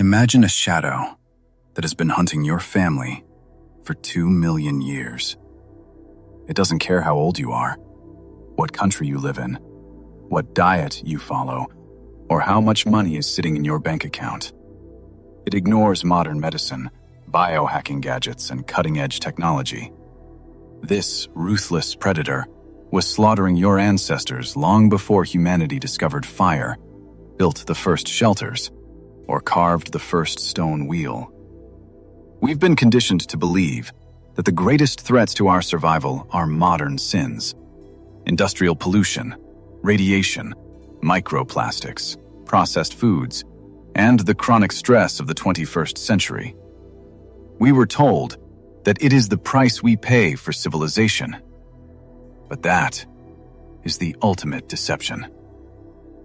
Imagine a shadow that has been hunting your family for 2 million years. It doesn't care how old you are, what country you live in, what diet you follow, or how much money is sitting in your bank account. It ignores modern medicine, biohacking gadgets, and cutting-edge technology. This ruthless predator was slaughtering your ancestors long before humanity discovered fire, built the first shelters, or carved the first stone wheel. We've been conditioned to believe that the greatest threats to our survival are modern sins: industrial pollution, radiation, microplastics, processed foods, and the chronic stress of the 21st century. We were told that it is the price we pay for civilization. But that is the ultimate deception.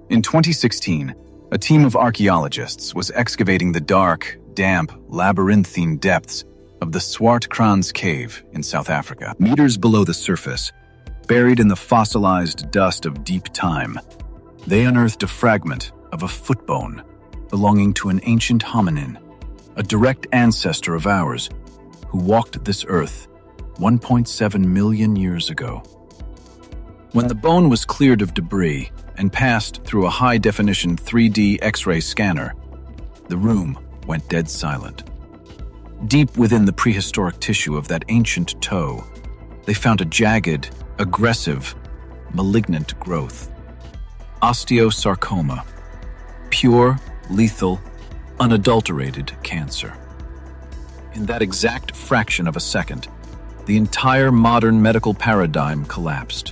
In 2016, a team of archaeologists was excavating the dark, damp, labyrinthine depths of the Swartkrans Cave in South Africa. Meters below the surface, buried in the fossilized dust of deep time, they unearthed a fragment of a foot bone belonging to an ancient hominin, a direct ancestor of ours, who walked this earth 1.7 million years ago. When the bone was cleared of debris and passed through a high-definition 3D X-ray scanner, the room went dead silent. Deep within the prehistoric tissue of that ancient toe, they found a jagged, aggressive, malignant growth. Osteosarcoma. Pure, lethal, unadulterated cancer. In that exact fraction of a second, the entire modern medical paradigm collapsed.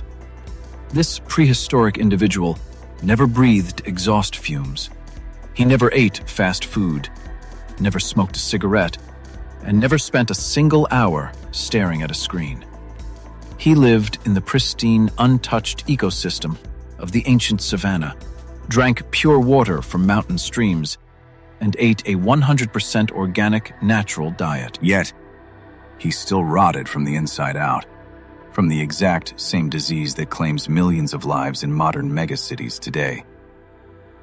This prehistoric individual never breathed exhaust fumes. He never ate fast food, never smoked a cigarette, and never spent a single hour staring at a screen. He lived in the pristine, untouched ecosystem of the ancient savanna, drank pure water from mountain streams, and ate a 100% organic, natural diet. Yet, he still rotted from the inside out, from the exact same disease that claims millions of lives in modern megacities today.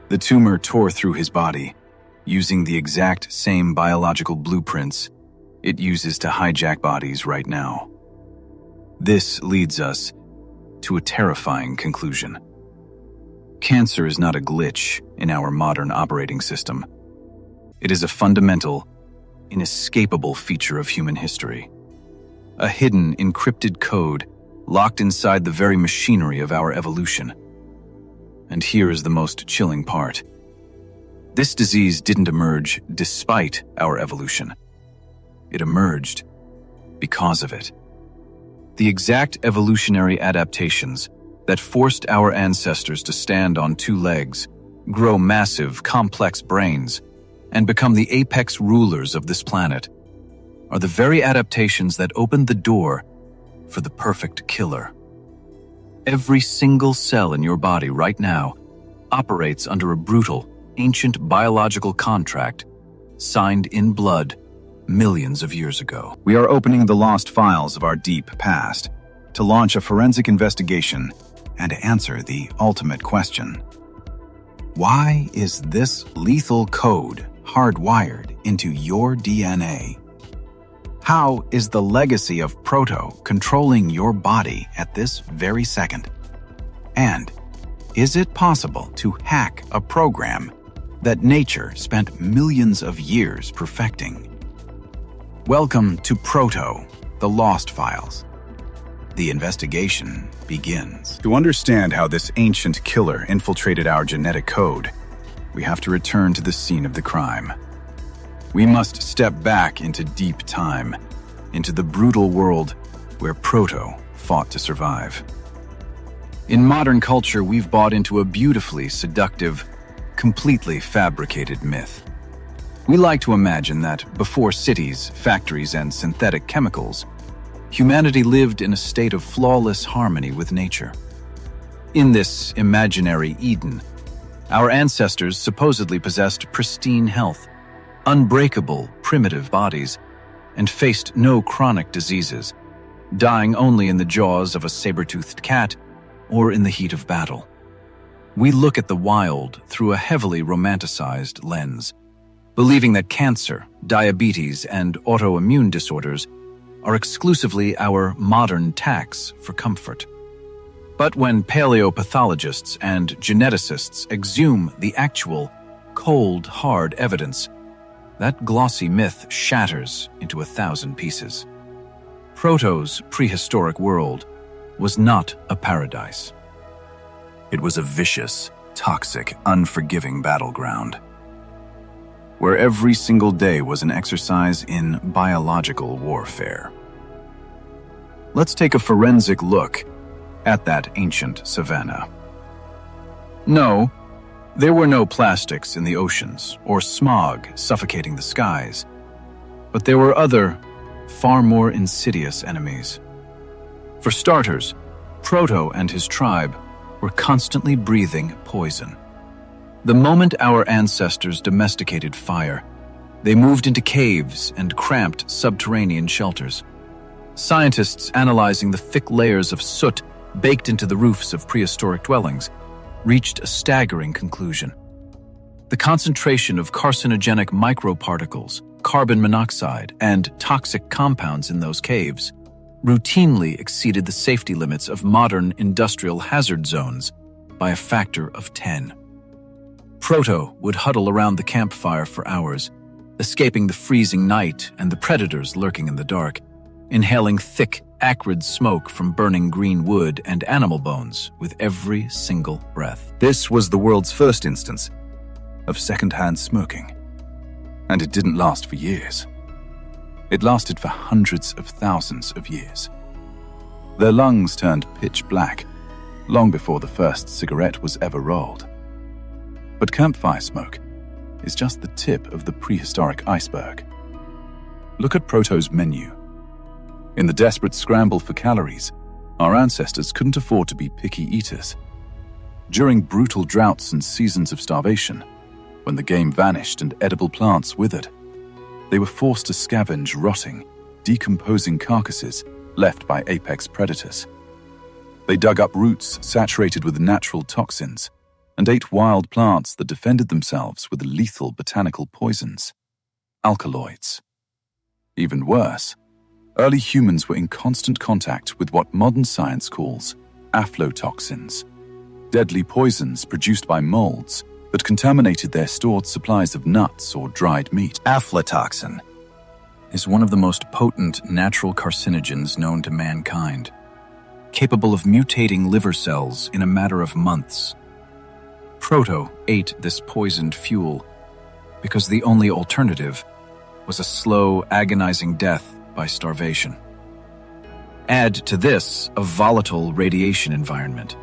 The tumor tore through his body, using the exact same biological blueprints it uses to hijack bodies right now. This leads us to a terrifying conclusion. Cancer is not a glitch in our modern operating system. It is a fundamental, inescapable feature of human history. A hidden, encrypted code locked inside the very machinery of our evolution. And here is the most chilling part. This disease didn't emerge despite our evolution. It emerged because of it. The exact evolutionary adaptations that forced our ancestors to stand on two legs, grow massive, complex brains, and become the apex rulers of this planet are the very adaptations that opened the door for the perfect killer. Every single cell in your body right now operates under a brutal, ancient biological contract signed in blood millions of years ago. We are opening the lost files of our deep past to launch a forensic investigation and answer the ultimate question. Why is this lethal code hardwired into your DNA? How is the legacy of Proto controlling your body at this very second? And is it possible to hack a program that nature spent millions of years perfecting? Welcome to Proto, the Lost Files. The investigation begins. To understand how this ancient killer infiltrated our genetic code, we have to return to the scene of the crime. We must step back into deep time, into the brutal world where Proto fought to survive. In modern culture, we've bought into a beautifully seductive, completely fabricated myth. We like to imagine that before cities, factories, and synthetic chemicals, humanity lived in a state of flawless harmony with nature. In this imaginary Eden, our ancestors supposedly possessed pristine health, unbreakable, primitive bodies, and faced no chronic diseases, dying only in the jaws of a saber-toothed cat or in the heat of battle. We look at the wild through a heavily romanticized lens, believing that cancer, diabetes, and autoimmune disorders are exclusively our modern tax for comfort. But when paleopathologists and geneticists exhume the actual, cold, hard evidence, that glossy myth shatters into 1,000 pieces. Proto's prehistoric world was not a paradise. It was a vicious, toxic, unforgiving battleground, where every single day was an exercise in biological warfare. Let's take a forensic look at that ancient savanna. No, there were no plastics in the oceans or smog suffocating the skies, but there were other, far more insidious enemies. For starters, Proto and his tribe were constantly breathing poison. The moment our ancestors domesticated fire, they moved into caves and cramped subterranean shelters. Scientists analyzing the thick layers of soot baked into the roofs of prehistoric dwellings reached a staggering conclusion. The concentration of carcinogenic microparticles, carbon monoxide, and toxic compounds in those caves routinely exceeded the safety limits of modern industrial hazard zones by a factor of 10. Proto would huddle around the campfire for hours, escaping the freezing night and the predators lurking in the dark, inhaling thick, acrid smoke from burning green wood and animal bones with every single breath. This was the world's first instance of secondhand smoking, and it didn't last for years. It lasted for hundreds of thousands of years. Their lungs turned pitch black long before the first cigarette was ever rolled. But campfire smoke is just the tip of the prehistoric iceberg. Look at Proto's menu. In the desperate scramble for calories, our ancestors couldn't afford to be picky eaters. During brutal droughts and seasons of starvation, when the game vanished and edible plants withered, they were forced to scavenge rotting, decomposing carcasses left by apex predators. They dug up roots saturated with natural toxins and ate wild plants that defended themselves with lethal botanical poisons, alkaloids. Even worse, early humans were in constant contact with what modern science calls aflatoxins, deadly poisons produced by molds that contaminated their stored supplies of nuts or dried meat. Aflatoxin is one of the most potent natural carcinogens known to mankind, capable of mutating liver cells in a matter of months. Proto ate this poisoned fuel because the only alternative was a slow, agonizing death by starvation. Add to this a volatile radiation environment.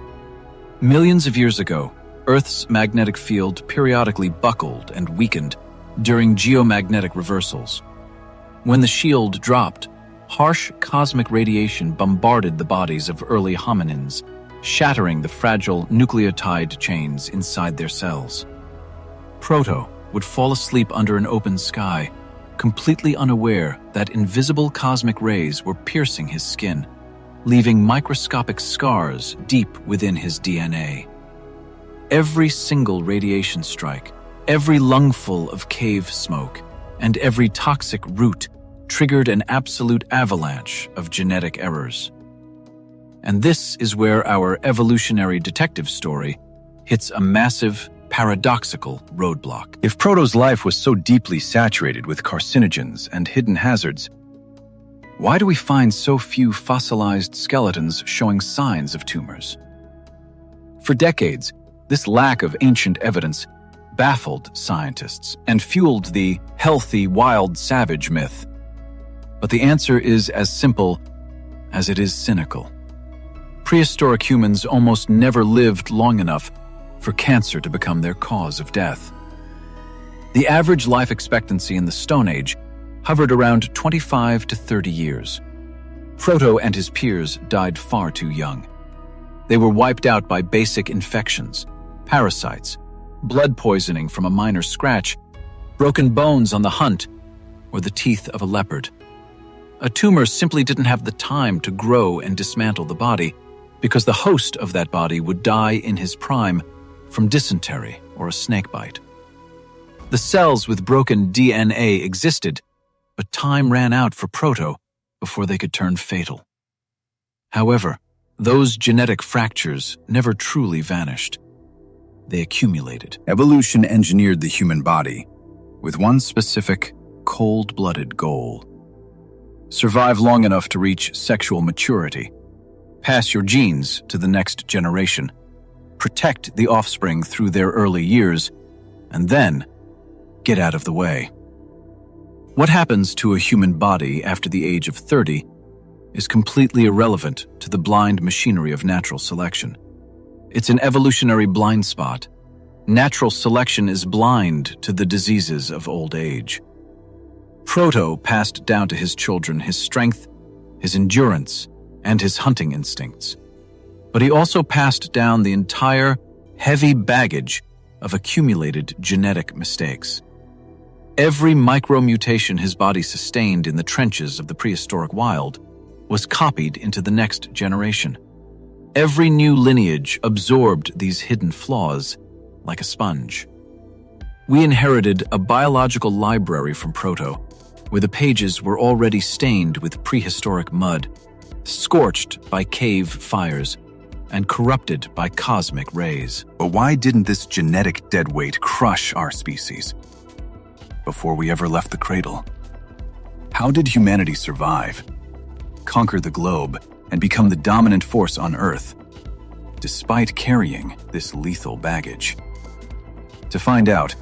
Millions of years ago, Earth's magnetic field periodically buckled and weakened during geomagnetic reversals. When the shield dropped, harsh cosmic radiation bombarded the bodies of early hominins, shattering the fragile nucleotide chains inside their cells. Proto would fall asleep under an open sky, completely unaware that invisible cosmic rays were piercing his skin, leaving microscopic scars deep within his DNA. Every single radiation strike, every lungful of cave smoke, and every toxic root triggered an absolute avalanche of genetic errors. And this is where our evolutionary detective story hits a massive, paradoxical roadblock. If Proto's life was so deeply saturated with carcinogens and hidden hazards, why do we find so few fossilized skeletons showing signs of tumors? For decades, this lack of ancient evidence baffled scientists and fueled the healthy, wild savage myth. But the answer is as simple as it is cynical. Prehistoric humans almost never lived long enough for cancer to become their cause of death. The average life expectancy in the Stone Age hovered around 25 to 30 years. Proto and his peers died far too young. They were wiped out by basic infections, parasites, blood poisoning from a minor scratch, broken bones on the hunt, or the teeth of a leopard. A tumor simply didn't have the time to grow and dismantle the body because the host of that body would die in his prime from dysentery or a snakebite. The cells with broken DNA existed, but time ran out for Proto before they could turn fatal. However, those genetic fractures never truly vanished. They accumulated. Evolution engineered the human body with one specific, cold-blooded goal. Survive long enough to reach sexual maturity. Pass your genes to the next generation. Protect the offspring through their early years, and then get out of the way. What happens to a human body after the age of 30 is completely irrelevant to the blind machinery of natural selection. It's an evolutionary blind spot. Natural selection is blind to the diseases of old age. Proto passed down to his children his strength, his endurance, and his hunting instincts. But he also passed down the entire heavy baggage of accumulated genetic mistakes. Every micromutation his body sustained in the trenches of the prehistoric wild was copied into the next generation. Every new lineage absorbed these hidden flaws like a sponge. We inherited a biological library from Proto, where the pages were already stained with prehistoric mud, scorched by cave fires, and corrupted by cosmic rays. But why didn't this genetic deadweight crush our species before we ever left the cradle? How did humanity survive, conquer the globe, and become the dominant force on Earth, despite carrying this lethal baggage? To find out,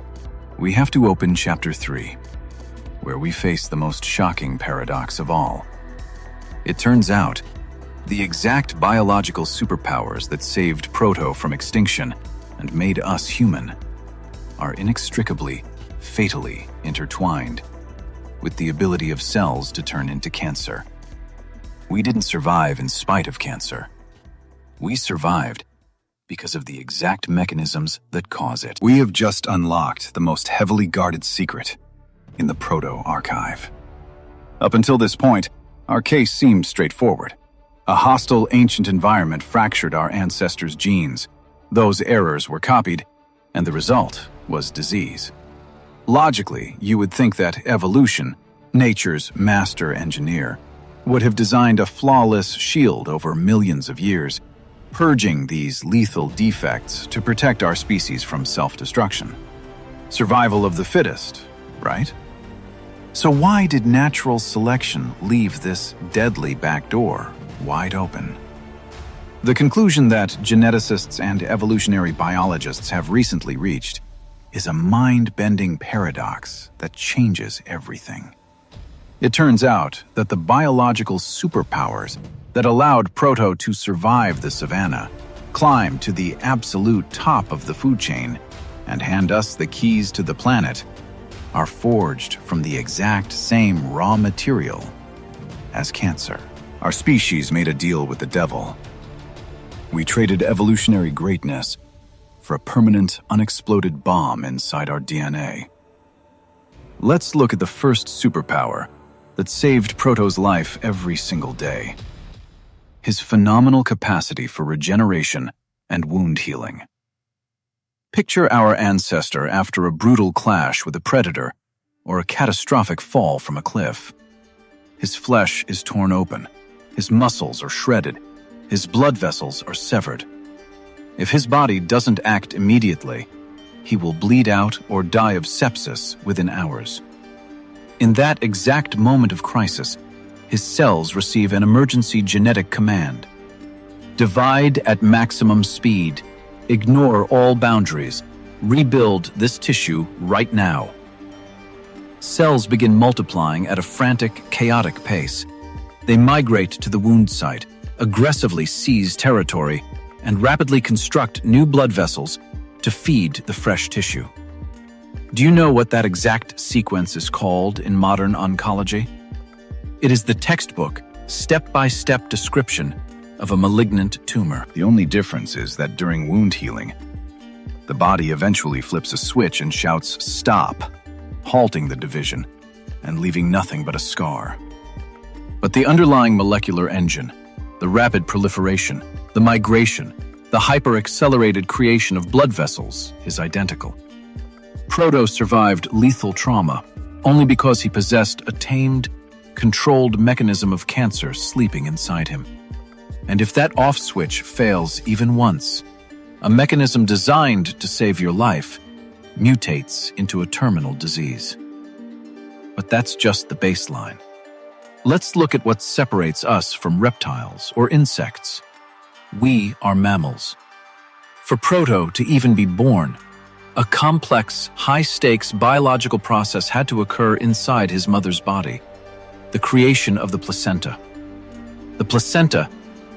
we have to open Chapter 3, where we face the most shocking paradox of all. It turns out, the exact biological superpowers that saved Proto from extinction and made us human are inextricably, fatally intertwined with the ability of cells to turn into cancer. We didn't survive in spite of cancer. We survived because of the exact mechanisms that cause it. We have just unlocked the most heavily guarded secret in the Proto archive. Up until this point, our case seemed straightforward. A hostile ancient environment fractured our ancestors' genes. Those errors were copied, and the result was disease. Logically, you would think that evolution, nature's master engineer, would have designed a flawless shield over millions of years, purging these lethal defects to protect our species from self-destruction. Survival of the fittest, right? So why did natural selection leave this deadly back door wide open? The conclusion that geneticists and evolutionary biologists have recently reached is a mind-bending paradox that changes everything. It turns out that the biological superpowers that allowed Proto to survive the savannah, climb to the absolute top of the food chain, and hand us the keys to the planet, are forged from the exact same raw material as cancer. Our species made a deal with the devil. We traded evolutionary greatness for a permanent, unexploded bomb inside our DNA. Let's look at the first superpower that saved Proto's life every single day: his phenomenal capacity for regeneration and wound healing. Picture our ancestor after a brutal clash with a predator or a catastrophic fall from a cliff. His flesh is torn open, his muscles are shredded, his blood vessels are severed. If his body doesn't act immediately, he will bleed out or die of sepsis within hours. In that exact moment of crisis, his cells receive an emergency genetic command: divide at maximum speed, ignore all boundaries, rebuild this tissue right now. Cells begin multiplying at a frantic, chaotic pace. They migrate to the wound site, aggressively seize territory, and rapidly construct new blood vessels to feed the fresh tissue. Do you know what that exact sequence is called in modern oncology? It is the textbook, step-by-step description of a malignant tumor. The only difference is that during wound healing, the body eventually flips a switch and shouts "stop," halting the division and leaving nothing but a scar. But the underlying molecular engine, the rapid proliferation, the migration, the hyper-accelerated creation of blood vessels is identical. Proto survived lethal trauma only because he possessed a tamed, controlled mechanism of cancer sleeping inside him. And if that off switch fails even once, a mechanism designed to save your life mutates into a terminal disease. But that's just the baseline. Let's look at what separates us from reptiles or insects. We are mammals. For Proto to even be born, a complex, high-stakes biological process had to occur inside his mother's body, the creation of the placenta. The placenta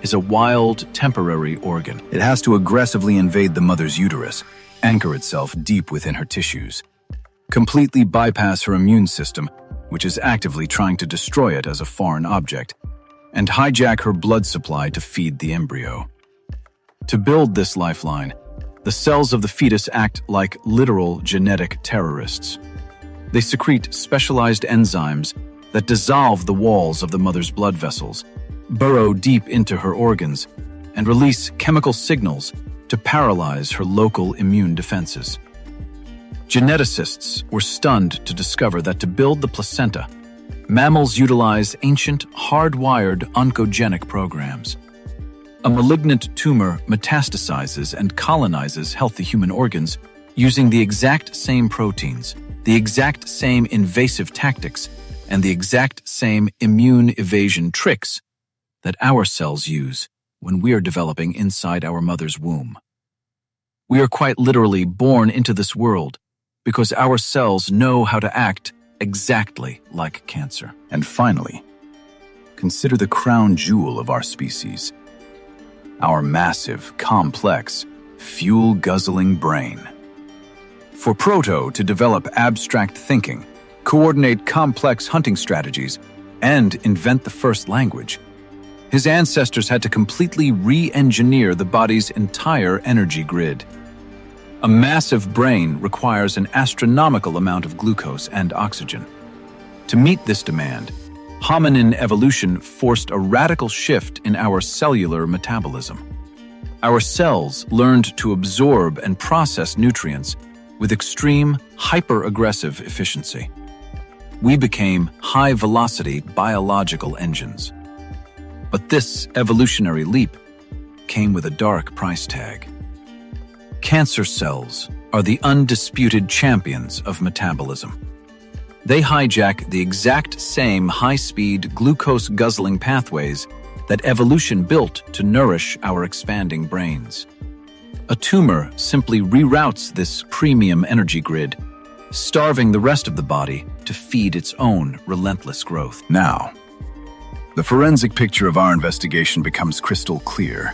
is a wild, temporary organ. It has to aggressively invade the mother's uterus, anchor itself deep within her tissues, completely bypass her immune system, which is actively trying to destroy it as a foreign object, and hijack her blood supply to feed the embryo. To build this lifeline, the cells of the fetus act like literal genetic terrorists. They secrete specialized enzymes that dissolve the walls of the mother's blood vessels, burrow deep into her organs, and release chemical signals to paralyze her local immune defenses. Geneticists were stunned to discover that to build the placenta, mammals utilize ancient, hardwired oncogenic programs. A malignant tumor metastasizes and colonizes healthy human organs using the exact same proteins, the exact same invasive tactics, and the exact same immune evasion tricks that our cells use when we are developing inside our mother's womb. We are quite literally born into this world because our cells know how to act exactly like cancer. And finally, consider the crown jewel of our species, our massive, complex, fuel-guzzling brain. For Proto to develop abstract thinking, coordinate complex hunting strategies, and invent the first language, his ancestors had to completely re-engineer the body's entire energy grid. A massive brain requires an astronomical amount of glucose and oxygen. To meet this demand, hominin evolution forced a radical shift in our cellular metabolism. Our cells learned to absorb and process nutrients with extreme, hyper-aggressive efficiency. We became high-velocity biological engines. But this evolutionary leap came with a dark price tag. Cancer cells are the undisputed champions of metabolism. They hijack the exact same high-speed, glucose-guzzling pathways that evolution built to nourish our expanding brains. A tumor simply reroutes this premium energy grid, starving the rest of the body to feed its own relentless growth. Now, the forensic picture of our investigation becomes crystal clear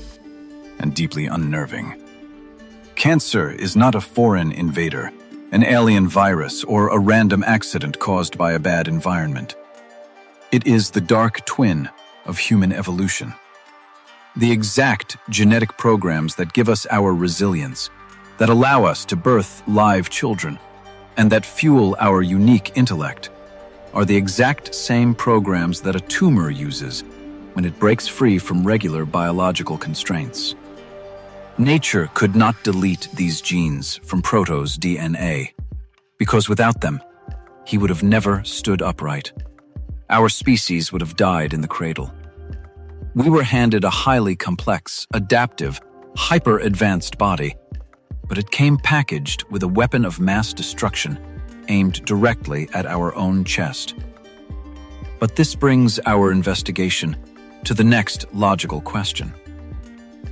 and deeply unnerving. Cancer is not a foreign invader, an alien virus, or a random accident caused by a bad environment. It is the dark twin of human evolution. The exact genetic programs that give us our resilience, that allow us to birth live children, and that fuel our unique intellect, are the exact same programs that a tumor uses when it breaks free from regular biological constraints. Nature could not delete these genes from Proto's DNA, because without them, he would have never stood upright. Our species would have died in the cradle. We were handed a highly complex, adaptive, hyper-advanced body, but it came packaged with a weapon of mass destruction aimed directly at our own chest. But this brings our investigation to the next logical question.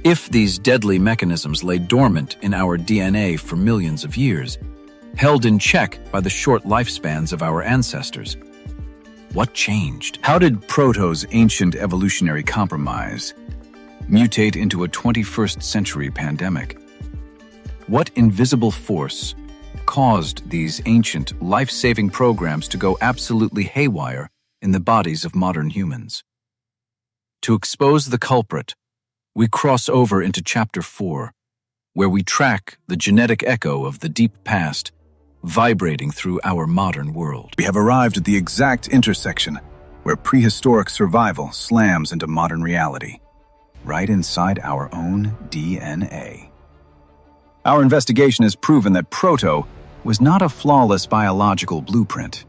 If these deadly mechanisms lay dormant in our DNA for millions of years, held in check by the short lifespans of our ancestors, what changed? How did Proto's ancient evolutionary compromise mutate into a 21st century pandemic? What invisible force caused these ancient, life-saving programs to go absolutely haywire in the bodies of modern humans? To expose the culprit, we cross over into Chapter 4, where we track the genetic echo of the deep past vibrating through our modern world. We have arrived at the exact intersection where prehistoric survival slams into modern reality, right inside our own DNA. Our investigation has proven that Proto was not a flawless biological blueprint.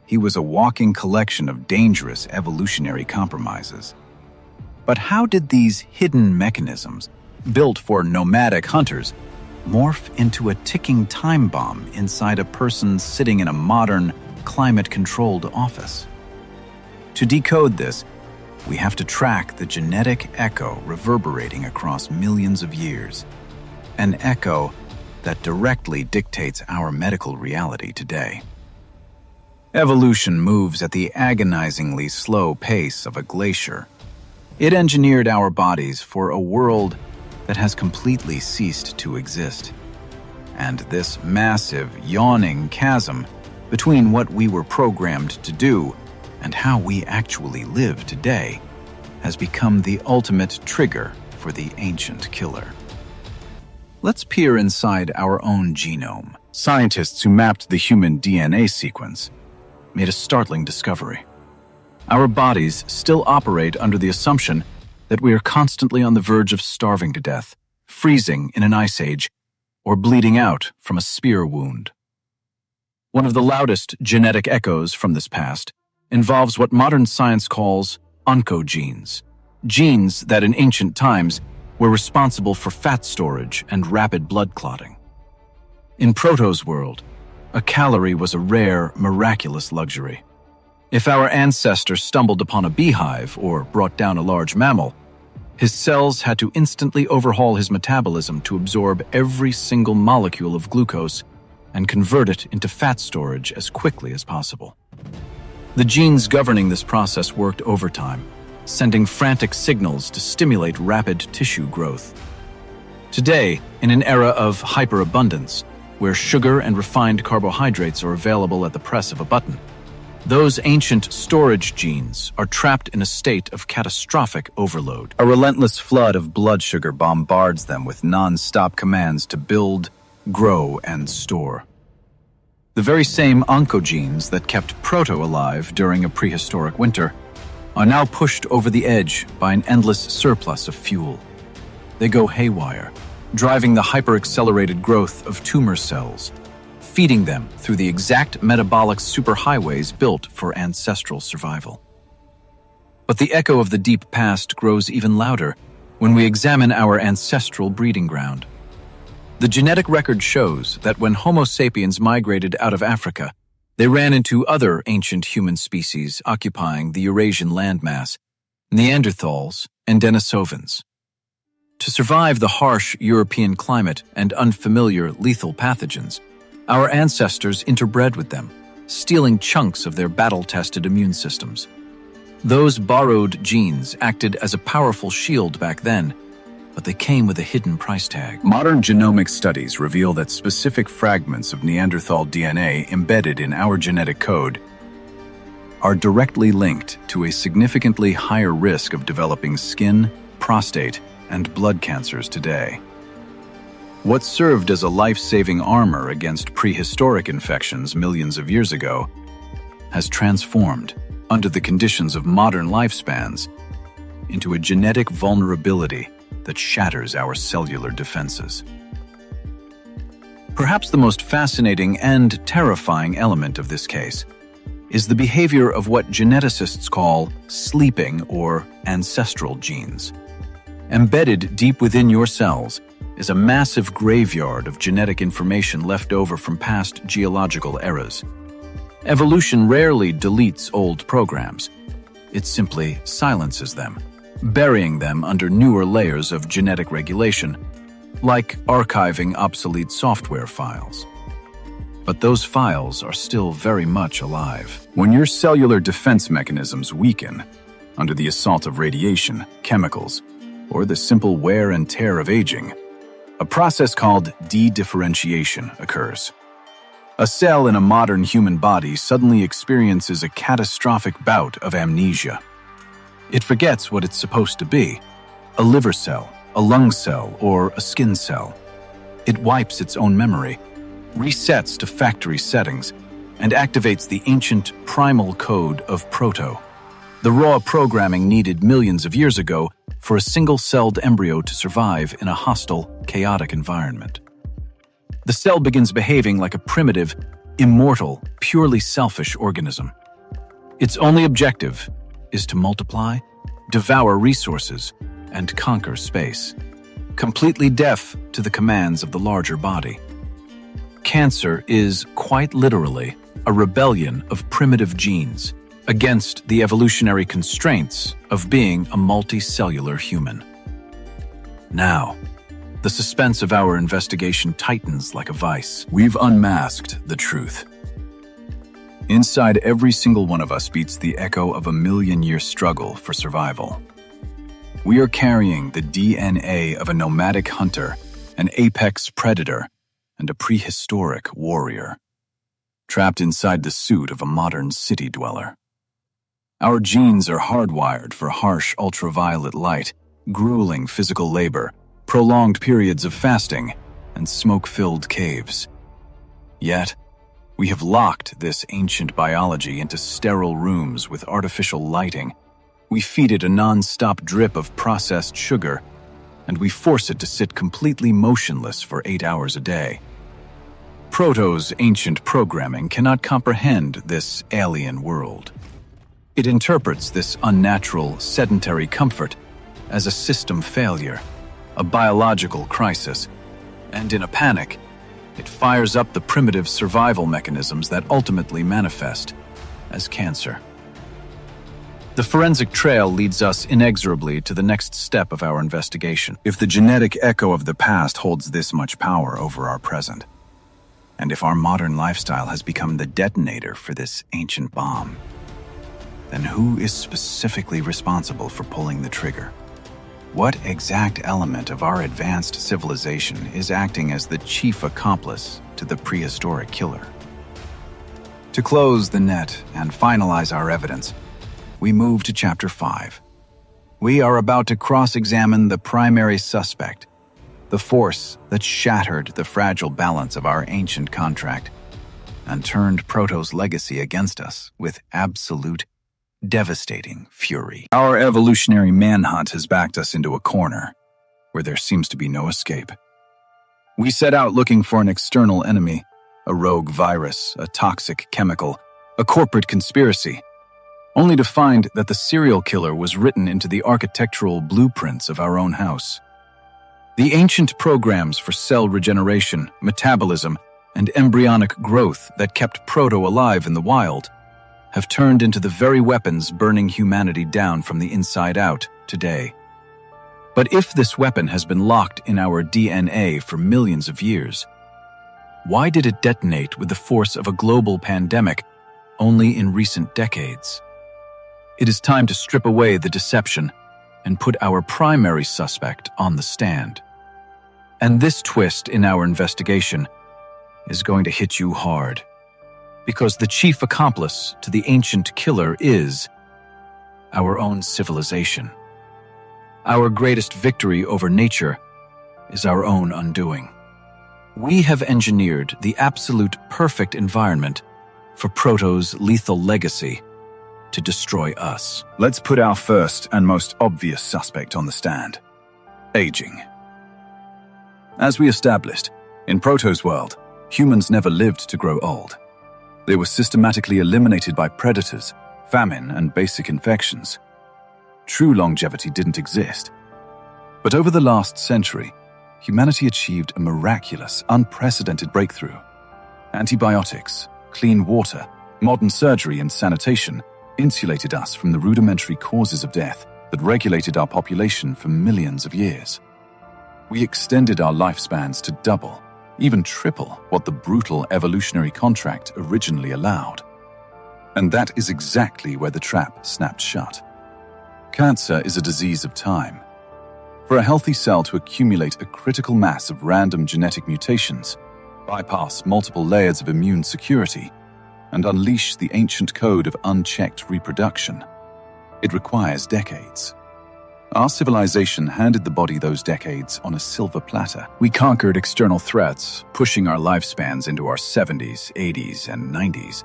He was a walking collection of dangerous evolutionary compromises. But how did these hidden mechanisms, built for nomadic hunters, morph into a ticking time bomb inside a person sitting in a modern, climate-controlled office? To decode this, we have to track the genetic echo reverberating across millions of years, an echo that directly dictates our medical reality today. Evolution moves at the agonizingly slow pace of a glacier. It engineered our bodies for a world that has completely ceased to exist. And this massive, yawning chasm between what we were programmed to do and how we actually live today has become the ultimate trigger for the ancient killer. Let's peer inside our own genome. Scientists who mapped the human DNA sequence made a startling discovery. Our bodies still operate under the assumption that we are constantly on the verge of starving to death, freezing in an ice age, or bleeding out from a spear wound. One of the loudest genetic echoes from this past involves what modern science calls oncogenes, genes that in ancient times were responsible for fat storage and rapid blood clotting. In Proto's world, a calorie was a rare, miraculous luxury. If our ancestor stumbled upon a beehive or brought down a large mammal, his cells had to instantly overhaul his metabolism to absorb every single molecule of glucose and convert it into fat storage as quickly as possible. The genes governing this process worked overtime, sending frantic signals to stimulate rapid tissue growth. Today, in an era of hyperabundance, where sugar and refined carbohydrates are available at the press of a button, those ancient storage genes are trapped in a state of catastrophic overload. A relentless flood of blood sugar bombards them with non-stop commands to build, grow, and store. The very same oncogenes that kept Proto alive during a prehistoric winter are now pushed over the edge by an endless surplus of fuel. They go haywire, driving the hyper-accelerated growth of tumor cells, feeding them through the exact metabolic superhighways built for ancestral survival. But the echo of the deep past grows even louder when we examine our ancestral breeding ground. The genetic record shows that when Homo sapiens migrated out of Africa, they ran into other ancient human species occupying the Eurasian landmass, Neanderthals and Denisovans. To survive the harsh European climate and unfamiliar lethal pathogens, our ancestors interbred with them, stealing chunks of their battle-tested immune systems. Those borrowed genes acted as a powerful shield back then, but they came with a hidden price tag. Modern genomic studies reveal that specific fragments of Neanderthal DNA embedded in our genetic code are directly linked to a significantly higher risk of developing skin, prostate, and blood cancers today. What served as a life-saving armor against prehistoric infections millions of years ago has transformed, under the conditions of modern lifespans, into a genetic vulnerability that shatters our cellular defenses. Perhaps the most fascinating and terrifying element of this case is the behavior of what geneticists call sleeping or ancestral genes. Embedded deep within your cells is a massive graveyard of genetic information left over from past geological eras. Evolution rarely deletes old programs. It simply silences them, burying them under newer layers of genetic regulation, like archiving obsolete software files. But those files are still very much alive. When your cellular defense mechanisms weaken under the assault of radiation, chemicals, or the simple wear and tear of aging, a process called de-differentiation occurs. A cell in a modern human body suddenly experiences a catastrophic bout of amnesia. It forgets what it's supposed to be: a liver cell, a lung cell, or a skin cell. It wipes its own memory, resets to factory settings, and activates the ancient primal code of Proto, the raw programming needed millions of years ago for a single-celled embryo to survive in a hostile, chaotic environment. the cell begins behaving like a primitive, immortal, purely selfish organism. Its only objective is to multiply, devour resources, and conquer space, completely deaf to the commands of the larger body. Cancer is, quite literally, a rebellion of primitive genes against the evolutionary constraints of being a multicellular human. Now, the suspense of our investigation tightens like a vice. We've unmasked the truth. Inside every single one of us beats the echo of a million-year struggle for survival. We are carrying the DNA of a nomadic hunter, an apex predator, and a prehistoric warrior, trapped inside the suit of a modern city dweller. Our genes are hardwired for harsh ultraviolet light, grueling physical labor, prolonged periods of fasting, and smoke-filled caves. Yet, we have locked this ancient biology into sterile rooms with artificial lighting. We feed it a non-stop drip of processed sugar, and we force it to sit completely motionless for 8 hours a day. Proto's ancient programming cannot comprehend this alien world. It interprets this unnatural, sedentary comfort as a system failure, a biological crisis, and in a panic, it fires up the primitive survival mechanisms that ultimately manifest as cancer. The forensic trail leads us inexorably to the next step of our investigation. If the genetic echo of the past holds this much power over our present, and if our modern lifestyle has become the detonator for this ancient bomb, then who is specifically responsible for pulling the trigger? What exact element of our advanced civilization is acting as the chief accomplice to the prehistoric killer? To close the net and finalize our evidence, we move to Chapter 5. We are about to cross-examine the primary suspect, the force that shattered the fragile balance of our ancient contract and turned Proto's legacy against us with absolute, devastating fury. Our evolutionary manhunt has backed us into a corner where there seems to be no escape. We set out looking for an external enemy, a rogue virus, a toxic chemical, a corporate conspiracy, only to find that the serial killer was written into the architectural blueprints of our own house. The ancient programs for cell regeneration, metabolism, and embryonic growth that kept Proto alive in the wild have turned into the very weapons burning humanity down from the inside out today. But if this weapon has been locked in our DNA for millions of years, why did it detonate with the force of a global pandemic only in recent decades? It is time to strip away the deception and put our primary suspect on the stand. And this twist in our investigation is going to hit you hard, because the chief accomplice to the ancient killer is our own civilization. Our greatest victory over nature is our own undoing. We have engineered the absolute perfect environment for Proto's lethal legacy to destroy us. Let's put our first and most obvious suspect on the stand: aging. As we established, in Proto's world, humans never lived to grow old. They were systematically eliminated by predators, famine, and basic infections. True longevity didn't exist. But over the last century, humanity achieved a miraculous, unprecedented breakthrough. Antibiotics, clean water, modern surgery, and sanitation insulated us from the rudimentary causes of death that regulated our population for millions of years. We extended our lifespans to double, even triple, what the brutal evolutionary contract originally allowed. And that is exactly where the trap snapped shut. Cancer is a disease of time. For a healthy cell to accumulate a critical mass of random genetic mutations, bypass multiple layers of immune security, and unleash the ancient code of unchecked reproduction, it requires decades. Our civilization handed the body those decades on a silver platter. We conquered external threats, pushing our lifespans into our 70s, 80s, and 90s.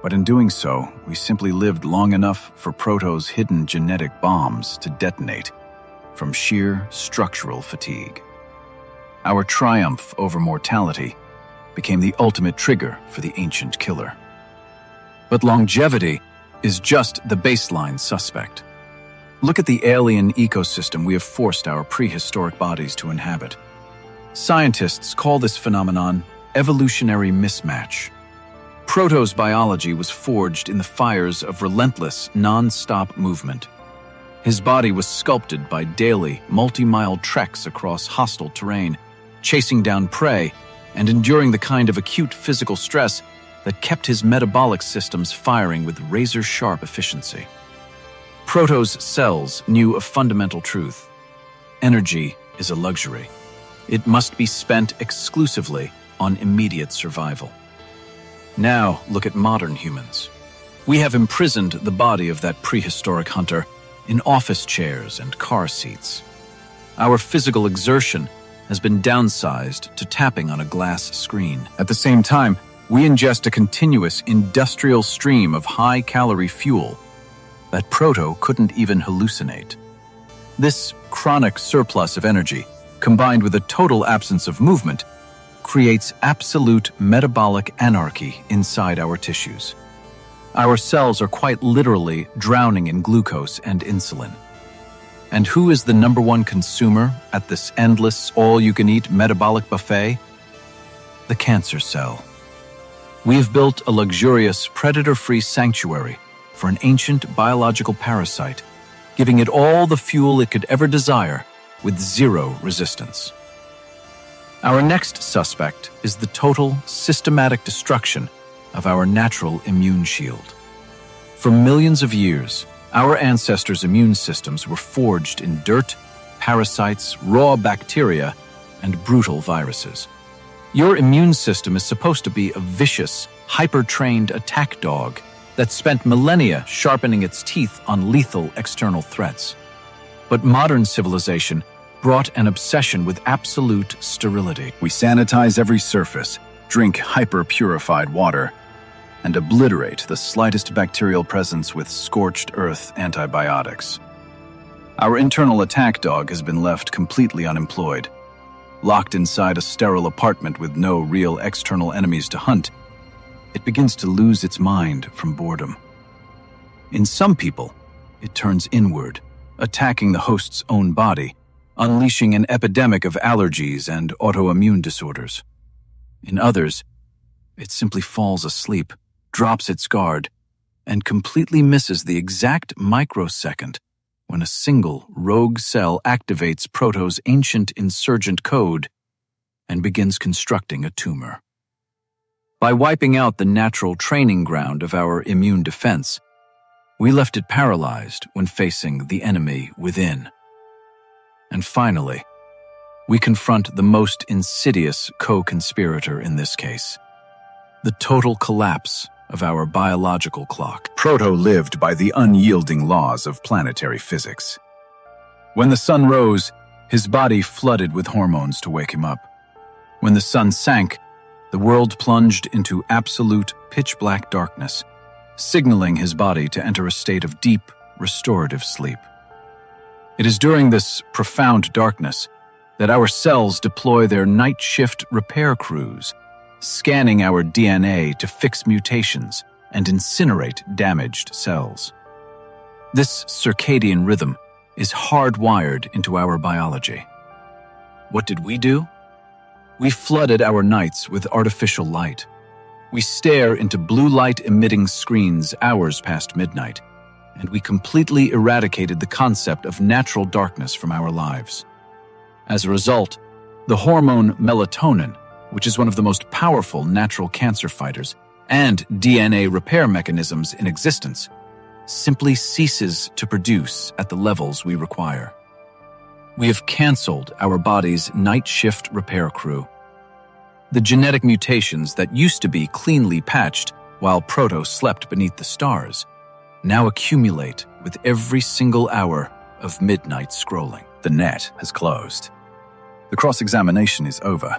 But in doing so, we simply lived long enough for Proto's hidden genetic bombs to detonate from sheer structural fatigue. our triumph over mortality, became the ultimate trigger for the ancient killer. But longevity is just the baseline suspect. Look at the alien ecosystem we have forced our prehistoric bodies to inhabit. Scientists call this phenomenon evolutionary mismatch. Proto's biology was forged in the fires of relentless, non-stop movement. His body was sculpted by daily, multi-mile treks across hostile terrain, chasing down prey and enduring the kind of acute physical stress that kept his metabolic systems firing with razor-sharp efficiency. Proto's cells knew a fundamental truth. Energy is a luxury. It must be spent exclusively on immediate survival. Now, look at modern humans. We have imprisoned the body of that prehistoric hunter in office chairs and car seats. Our physical exertion has been downsized to tapping on a glass screen. At the same time, we ingest a continuous industrial stream of high-calorie fuel that Proto couldn't even hallucinate. This chronic surplus of energy, combined with a total absence of movement, creates absolute metabolic anarchy inside our tissues. Our cells are quite literally drowning in glucose and insulin. And who is the number one consumer at this endless, all-you-can-eat metabolic buffet? The cancer cell. We have built a luxurious, predator-free sanctuary for an ancient biological parasite, giving it all the fuel it could ever desire with zero resistance. Our next suspect is the total, systematic destruction of our natural immune shield. For millions of years, our ancestors' immune systems were forged in dirt, parasites, raw bacteria, and brutal viruses. Your immune system is supposed to be a vicious, hyper-trained attack dog that spent millennia sharpening its teeth on lethal external threats. But modern civilization brought an obsession with absolute sterility. We sanitize every surface, drink hyper-purified water, and obliterate the slightest bacterial presence with scorched earth antibiotics. Our internal attack dog has been left completely unemployed. Locked inside a sterile apartment with no real external enemies to hunt, it begins to lose its mind from boredom. In some people, it turns inward, attacking the host's own body, unleashing an epidemic of allergies and autoimmune disorders. In others, it simply falls asleep, drops its guard, and completely misses the exact microsecond when a single rogue cell activates Proto's ancient insurgent code and begins constructing a tumor. By wiping out the natural training ground of our immune defense, we left it paralyzed when facing the enemy within. And finally, we confront the most insidious co-conspirator in this case, the total collapse of our biological clock. Proto lived by the unyielding laws of planetary physics. When the sun rose, his body flooded with hormones to wake him up. When the sun sank, the world plunged into absolute pitch-black darkness, signaling his body to enter a state of deep, restorative sleep. It is during this profound darkness that our cells deploy their night shift repair crews, scanning our DNA to fix mutations and incinerate damaged cells. This circadian rhythm is hardwired into our biology. What did we do? We flooded our nights with artificial light. We stare into blue light-emitting screens hours past midnight, and we completely eradicated the concept of natural darkness from our lives. As a result, the hormone melatonin, which is one of the most powerful natural cancer fighters and DNA repair mechanisms in existence, simply ceases to produce at the levels we require. We have canceled our body's night shift repair crew. The genetic mutations that used to be cleanly patched while Proto slept beneath the stars now accumulate with every single hour of midnight scrolling. The net has closed. The cross-examination is over,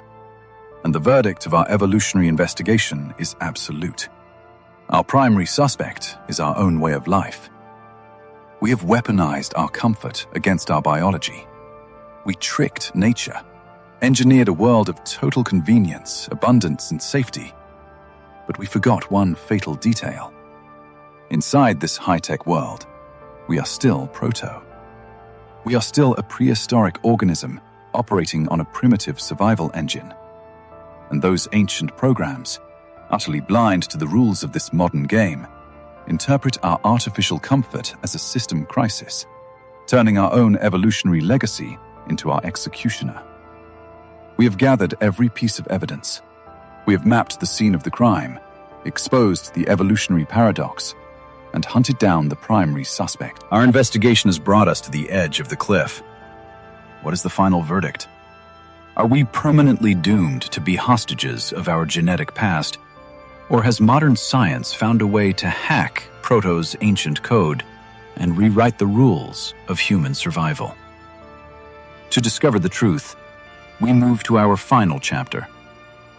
and the verdict of our evolutionary investigation is absolute. Our primary suspect is our own way of life. We have weaponized our comfort against our biology. We tricked nature, engineered a world of total convenience, abundance, and safety. But we forgot one fatal detail. Inside this high-tech world, we are still Proto. We are still a prehistoric organism operating on a primitive survival engine. And those ancient programs, utterly blind to the rules of this modern game, interpret our artificial comfort as a system crisis, turning our own evolutionary legacy into our executioner. We have gathered every piece of evidence. We have mapped the scene of the crime, exposed the evolutionary paradox, and hunted down the primary suspect. Our investigation has brought us to the edge of the cliff. What is the final verdict? Are we permanently doomed to be hostages of our genetic past? Or has modern science found a way to hack Proto's ancient code and rewrite the rules of human survival? To discover the truth, we move to our final chapter,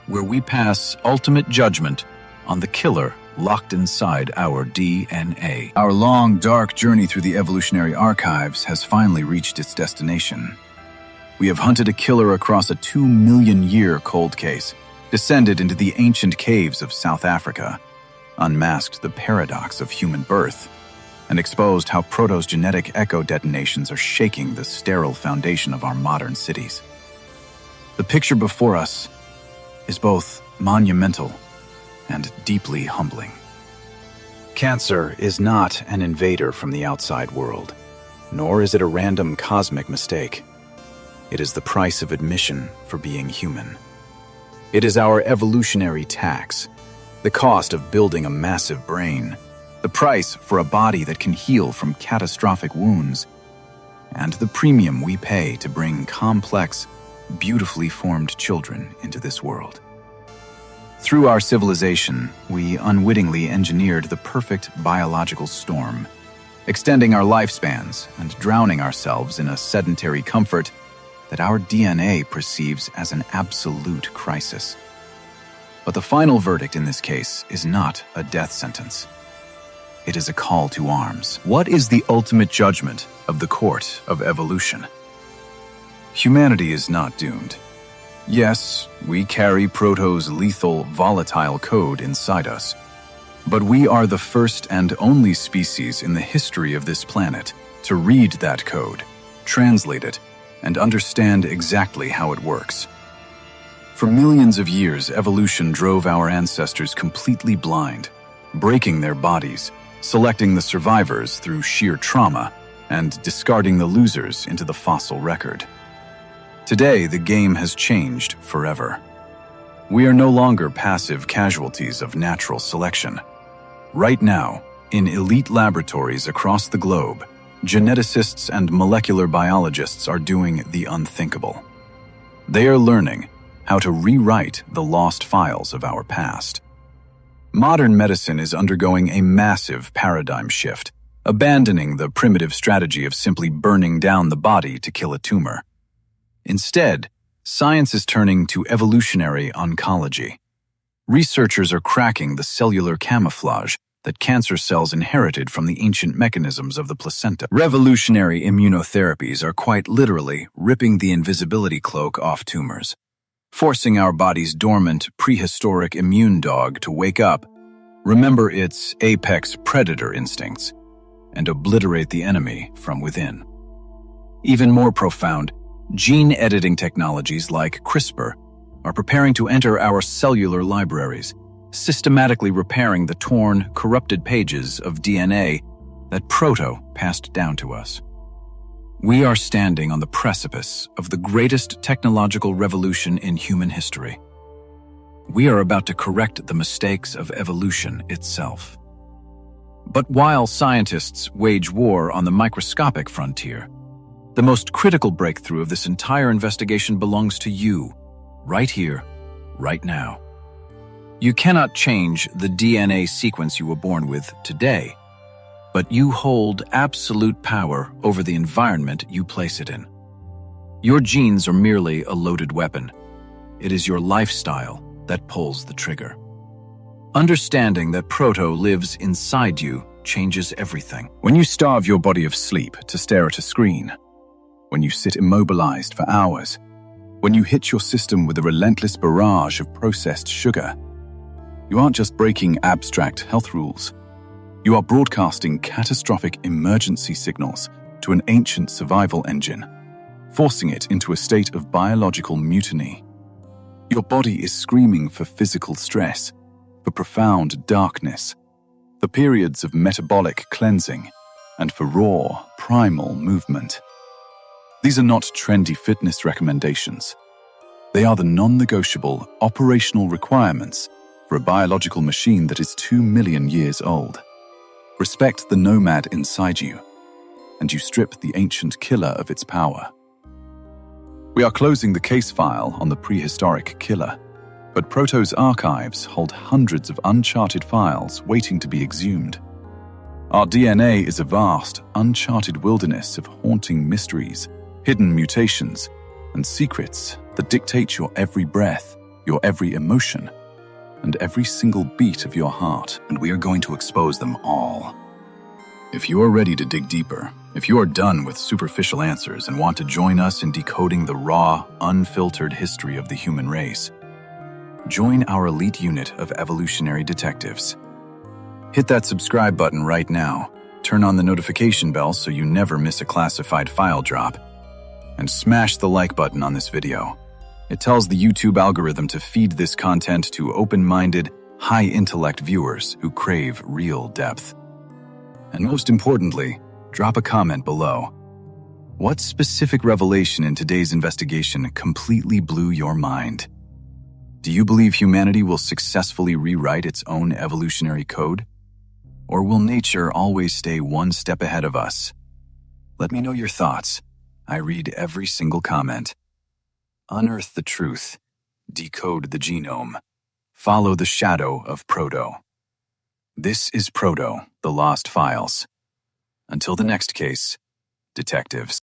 where we pass ultimate judgment on the killer locked inside our DNA. Our long, dark journey through the evolutionary archives has finally reached its destination. We have hunted a killer across a 2-million-year cold case, descended into the ancient caves of South Africa, unmasked the paradox of human birth, and exposed how Proto's genetic echo detonations are shaking the sterile foundation of our modern cities. The picture before us is both monumental and deeply humbling. Cancer is not an invader from the outside world, nor is it a random cosmic mistake. It is the price of admission for being human. It is our evolutionary tax, the cost of building a massive brain, the price for a body that can heal from catastrophic wounds, and the premium we pay to bring complex, beautifully formed children into this world. Through our civilization, we unwittingly engineered the perfect biological storm, extending our lifespans and drowning ourselves in a sedentary comfort that our DNA perceives as an absolute crisis. But the final verdict in this case is not a death sentence. It is a call to arms. What is the ultimate judgment of the court of evolution? Humanity is not doomed. Yes, we carry Proto's lethal, volatile code inside us. But we are the first and only species in the history of this planet to read that code, translate it, and understand exactly how it works. For millions of years, evolution drove our ancestors completely blind, breaking their bodies, selecting the survivors through sheer trauma, and discarding the losers into the fossil record. Today, the game has changed forever. We are no longer passive casualties of natural selection. Right now, in elite laboratories across the globe, geneticists and molecular biologists are doing the unthinkable. They are learning how to rewrite the lost files of our past. Modern medicine is undergoing a massive paradigm shift, abandoning the primitive strategy of simply burning down the body to kill a tumor. Instead, science is turning to evolutionary oncology. Researchers are cracking the cellular camouflage that cancer cells inherited from the ancient mechanisms of the placenta. Revolutionary immunotherapies are quite literally ripping the invisibility cloak off tumors, forcing our body's dormant, prehistoric immune dog to wake up, remember its apex predator instincts, and obliterate the enemy from within. Even more profound, gene editing technologies like CRISPR are preparing to enter our cellular libraries, systematically repairing the torn, corrupted pages of DNA that Proto passed down to us. We are standing on the precipice of the greatest technological revolution in human history. We are about to correct the mistakes of evolution itself. But while scientists wage war on the microscopic frontier, the most critical breakthrough of this entire investigation belongs to you, right here, right now. You cannot change the DNA sequence you were born with today, but you hold absolute power over the environment you place it in. Your genes are merely a loaded weapon. It is your lifestyle that pulls the trigger. Understanding that Proto lives inside you changes everything. When you starve your body of sleep to stare at a screen, when you sit immobilized for hours, When you hit your system with a relentless barrage of processed sugar, you aren't just breaking abstract health rules. You are broadcasting catastrophic emergency signals to an ancient survival engine, forcing it into a state of biological mutiny. Your body is screaming for physical stress, for profound darkness, for periods of metabolic cleansing, and for raw, primal movement. These are not trendy fitness recommendations. They are the non-negotiable operational requirements for a biological machine that is 2 million years old. Respect the nomad inside you, and you strip the ancient killer of its power. We are closing the case file on the prehistoric killer, but Proto's archives hold hundreds of uncharted files waiting to be exhumed. Our DNA is a vast, uncharted wilderness of haunting mysteries, hidden mutations, and secrets that dictate your every breath, your every emotion, and every single beat of your heart, and we are going to expose them all. If you are ready to dig deeper, if you are done with superficial answers and want to join us in decoding the raw, unfiltered history of the human race, join our elite unit of evolutionary detectives. Hit that subscribe button right now, turn on the notification bell so you never miss a classified file drop, and smash the like button on this video. It tells the YouTube algorithm to feed this content to open-minded, high-intellect viewers who crave real depth. And most importantly, drop a comment below. What specific revelation in today's investigation completely blew your mind? Do you believe humanity will successfully rewrite its own evolutionary code? Or will nature always stay one step ahead of us? Let me know your thoughts. I read every single comment. Unearth the truth. Decode the genome. Follow the shadow of Proto. This is Proto, the Lost Files. Until the next case, detectives.